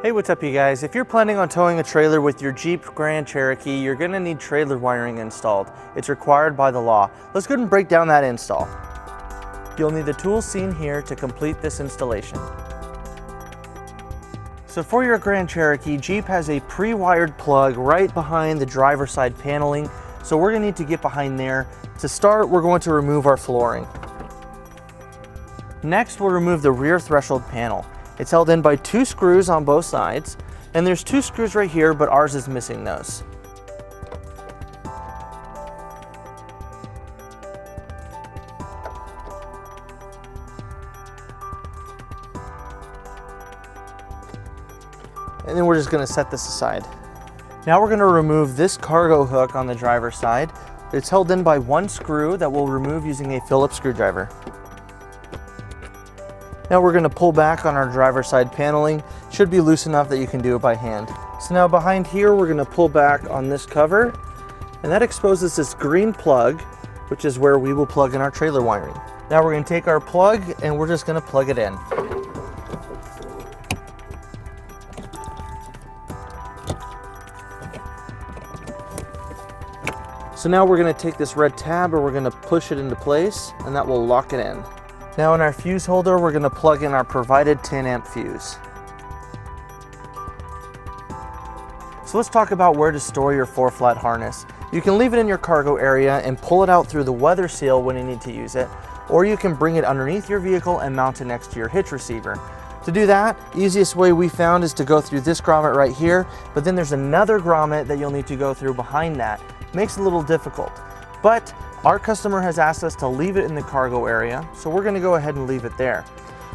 Hey, what's up you guys? If you're planning on towing a trailer with your Jeep Grand Cherokee, you're gonna need trailer wiring installed. It's required by the law. Let's go ahead and break down that install. You'll need the tools seen here to complete this installation. So for your Grand Cherokee, Jeep has a pre-wired plug right behind the driver's side paneling. So we're gonna need to get behind there. To start, we're going to remove our flooring. Next, we'll remove the rear threshold panel. It's held in by 2 screws on both sides, and there's 2 screws right here, but ours is missing those. And then we're just gonna set this aside. Now we're gonna remove this cargo hook on the driver's side. It's held in by 1 screw that we'll remove using a Phillips screwdriver. Now we're gonna pull back on our driver's side paneling. Should be loose enough that you can do it by hand. So now behind here, we're gonna pull back on this cover, and that exposes this green plug, which is where we will plug in our trailer wiring. Now we're gonna take our plug and we're just gonna plug it in. So now we're gonna take this red tab and we're gonna push it into place, and that will lock it in. Now in our fuse holder, we're gonna plug in our provided 10 amp fuse. So let's talk about where to store your 4-flat harness. You can leave it in your cargo area and pull it out through the weather seal when you need to use it, or you can bring it underneath your vehicle and mount it next to your hitch receiver. To do that, easiest way we found is to go through this grommet right here, but then there's another grommet that you'll need to go through behind that. Makes it a little difficult, but our customer has asked us to leave it in the cargo area, so we're gonna go ahead and leave it there.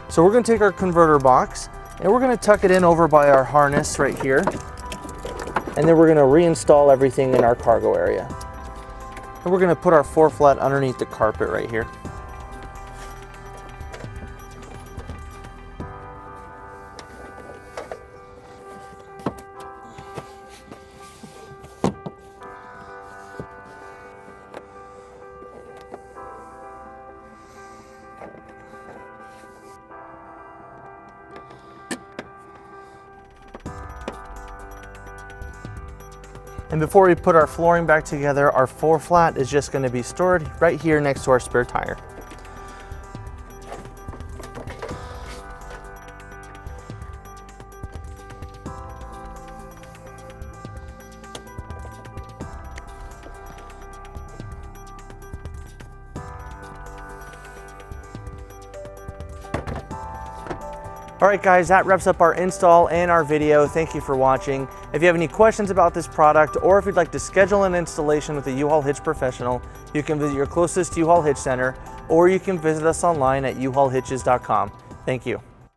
So we're gonna take our converter box and we're gonna tuck it in over by our harness right here, and then we're gonna reinstall everything in our cargo area. And we're gonna put our 4-flat underneath the carpet right here. And before we put our flooring back together, our 4-flat is just going to be stored right here next to our spare tire. Alright guys, that wraps up our install and our video. Thank you for watching. If you have any questions about this product, or if you'd like to schedule an installation with a U-Haul Hitch professional, you can visit your closest U-Haul Hitch center, or you can visit us online at uhaulhitches.com. Thank you.